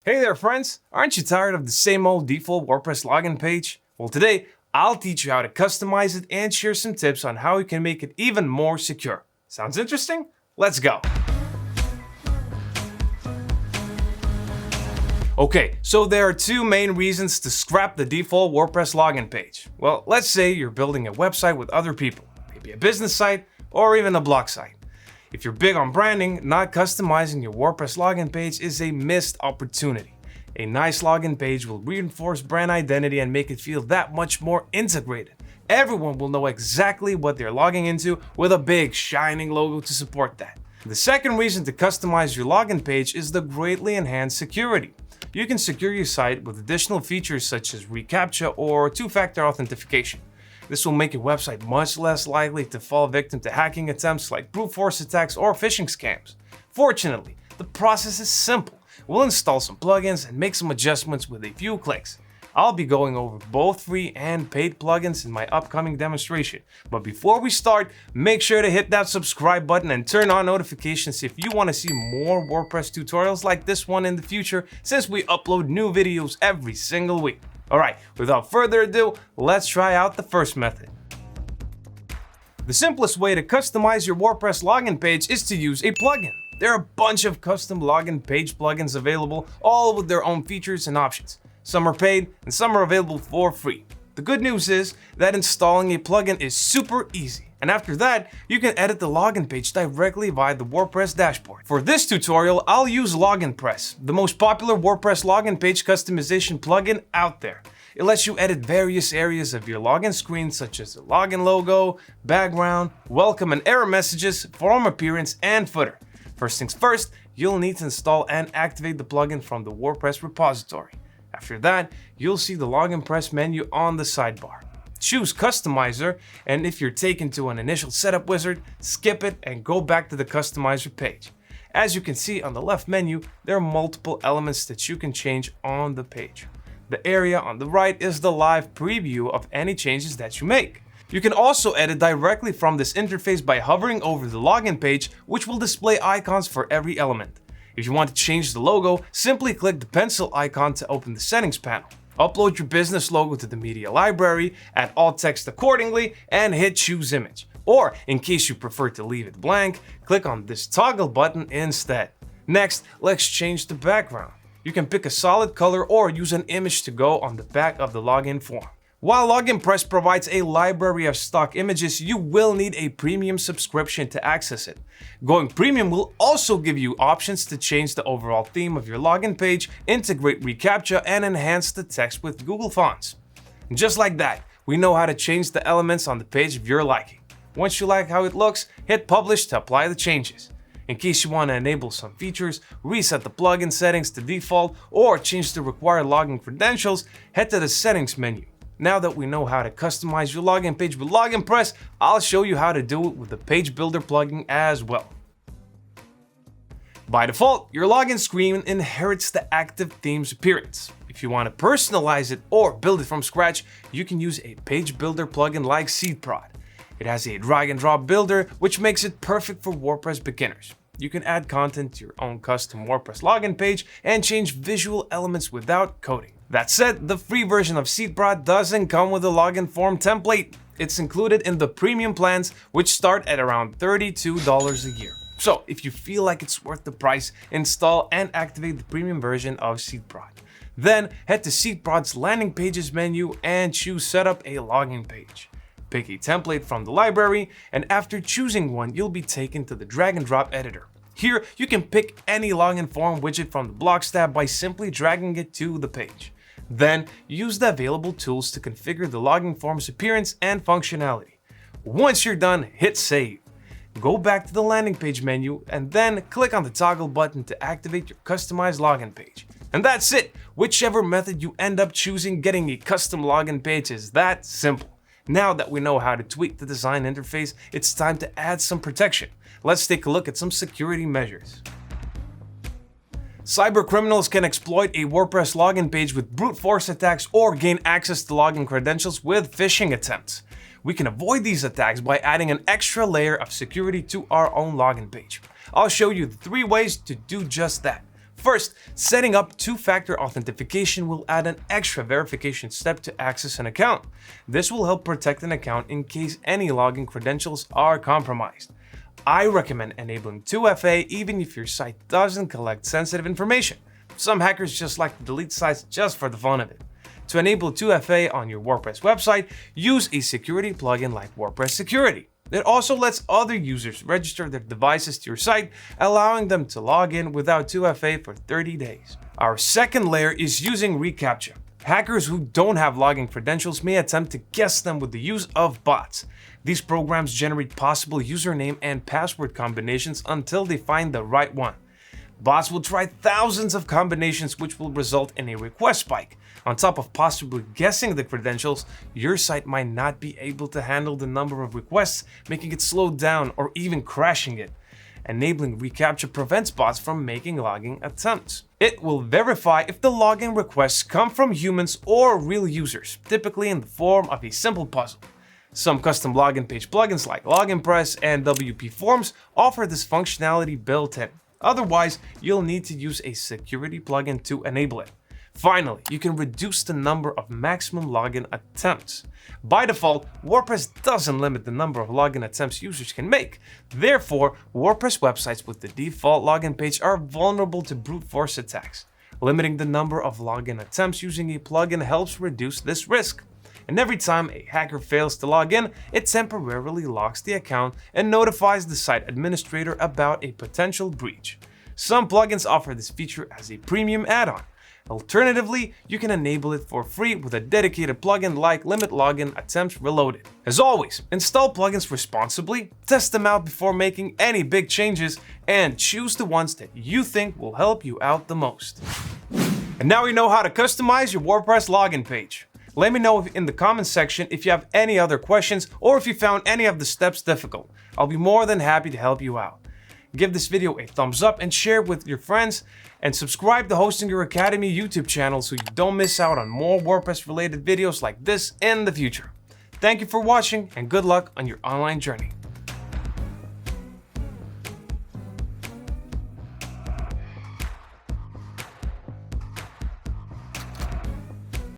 Hey there friends, aren't you tired of the same old default WordPress login page? Well, today I'll teach you how to customize it and share some tips on how you can make it even more secure. Sounds interesting? Let's go! Okay, so there are two main reasons to scrap the default WordPress login page. Well, let's say you're building a website with other people, maybe a business site or even a blog site. If you're big on branding, not customizing your WordPress login page is a missed opportunity. A nice login page will reinforce brand identity and make it feel that much more integrated. Everyone will know exactly what they're logging into with a big shining logo to support that. The second reason to customize your login page is the greatly enhanced security. You can secure your site with additional features such as reCAPTCHA or two-factor authentication. This will make your website much less likely to fall victim to hacking attempts like brute force attacks or phishing scams. Fortunately, the process is simple. We'll install some plugins and make some adjustments with a few clicks. I'll be going over both free and paid plugins in my upcoming demonstration. But before we start, make sure to hit that subscribe button and turn on notifications if you want to see more WordPress tutorials like this one in the future, since we upload new videos every single week. Alright, without further ado, let's try out the first method. The simplest way to customize your WordPress login page is to use a plugin. There are a bunch of custom login page plugins available, all with their own features and options. Some are paid and some are available for free. The good news is that installing a plugin is super easy. And after that, you can edit the login page directly via the WordPress dashboard. For this tutorial, I'll use LoginPress, the most popular WordPress login page customization plugin out there. It lets you edit various areas of your login screen such as the login logo, background, welcome and error messages, form appearance, and footer. First things first, you'll need to install and activate the plugin from the WordPress repository. After that, you'll see the LoginPress menu on the sidebar. Choose Customizer, and if you're taken to an initial setup wizard, skip it and go back to the Customizer page. As you can see on the left menu, there are multiple elements that you can change on the page. The area on the right is the live preview of any changes that you make. You can also edit directly from this interface by hovering over the login page, which will display icons for every element. If you want to change the logo, simply click the pencil icon to open the settings panel. Upload your business logo to the media library, add alt text accordingly, and hit choose image. Or, in case you prefer to leave it blank, click on this toggle button instead. Next, let's change the background. You can pick a solid color or use an image to go on the back of the login form. While LoginPress provides a library of stock images, you will need a premium subscription to access it. Going premium will also give you options to change the overall theme of your login page, integrate reCAPTCHA, and enhance the text with Google Fonts. And just like that, we know how to change the elements on the page of your liking. Once you like how it looks, hit publish to apply the changes. In case you want to enable some features, reset the plugin settings to default, or change the required login credentials, head to the settings menu. Now that we know how to customize your login page with LoginPress, I'll show you how to do it with the Page Builder plugin as well. By default, your login screen inherits the active theme's appearance. If you want to personalize it or build it from scratch, you can use a Page Builder plugin like SeedProd. It has a drag and drop builder, which makes it perfect for WordPress beginners. You can add content to your own custom WordPress login page and change visual elements without coding. That said, the free version of SeedProd doesn't come with a login form template. It's included in the premium plans, which start at around $32 a year. So if you feel like it's worth the price, install and activate the premium version of SeedProd. Then head to SeedProd's landing pages menu and choose Setup a login page. Pick a template from the library, and after choosing one, you'll be taken to the drag and drop editor. Here, you can pick any login form widget from the Blocks tab by simply dragging it to the page. Then, use the available tools to configure the login form's appearance and functionality. Once you're done, hit save. Go back to the landing page menu and then click on the toggle button to activate your customized login page. And that's it! Whichever method you end up choosing, getting a custom login page is that simple. Now that we know how to tweak the design interface, it's time to add some protection. Let's take a look at some security measures. Cybercriminals can exploit a WordPress login page with brute force attacks or gain access to login credentials with phishing attempts. We can avoid these attacks by adding an extra layer of security to our own login page. I'll show you the 3 ways to do just that. First, setting up two-factor authentication will add an extra verification step to access an account. This will help protect an account in case any login credentials are compromised. I recommend enabling 2FA even if your site doesn't collect sensitive information. Some hackers just like to delete sites just for the fun of it. To enable 2FA on your WordPress website, use a security plugin like WordPress Security. It also lets other users register their devices to your site, allowing them to log in without 2FA for 30 days. Our second layer is using reCAPTCHA. Hackers who don't have login credentials may attempt to guess them with the use of bots. These programs generate possible username and password combinations until they find the right one. Bots will try thousands of combinations, which will result in a request spike. On top of possibly guessing the credentials, your site might not be able to handle the number of requests, making it slow down or even crashing it. Enabling reCAPTCHA prevents bots from making login attempts. It will verify if the login requests come from humans or real users, typically in the form of a simple puzzle. Some custom login page plugins like LoginPress and WP Forms offer this functionality built in. Otherwise, you'll need to use a security plugin to enable it. Finally, you can reduce the number of maximum login attempts. By default, WordPress doesn't limit the number of login attempts users can make. Therefore, WordPress websites with the default login page are vulnerable to brute force attacks. Limiting the number of login attempts using a plugin helps reduce this risk. And every time a hacker fails to log in, it temporarily locks the account and notifies the site administrator about a potential breach. Some plugins offer this feature as a premium add-on. Alternatively, you can enable it for free with a dedicated plugin like Limit Login Attempts Reloaded. As always, install plugins responsibly, test them out before making any big changes, and choose the ones that you think will help you out the most. And now you know how to customize your WordPress login page. Let me know in the comments section if you have any other questions or if you found any of the steps difficult. I'll be more than happy to help you out. Give this video a thumbs up and share it with your friends, and subscribe to Hosting Your Academy YouTube channel so you don't miss out on more WordPress related videos like this in the future. Thank you for watching and good luck on your online journey.